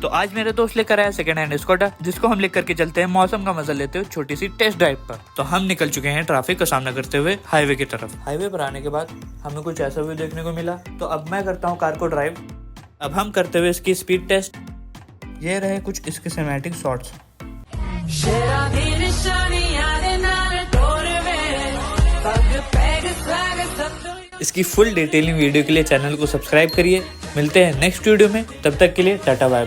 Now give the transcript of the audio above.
तो आज मेरे दोस्त लेकर आया सेकंड हैंड स्कूटर, जिसको हम लेकर के चलते हैं मौसम का मजा लेते हुए छोटी सी टेस्ट ड्राइव पर। तो हम निकल चुके हैं ट्रैफिक का सामना करते हुए हाईवे की तरफ। हाईवे पर आने के बाद हमें कुछ ऐसा व्यू देखने को मिला, तो अब मैं करता हूँ कार को ड्राइव। अब हम करते हुए इसकी स्पीड टेस्ट। ये रहे कुछ इसके सिनेमैटिक शॉट्स। इसकी फुल डिटेलिंग वीडियो के लिए चैनल को सब्सक्राइब करिए। मिलते हैं नेक्स्ट वीडियो में, तब तक के लिए टाटा बाय।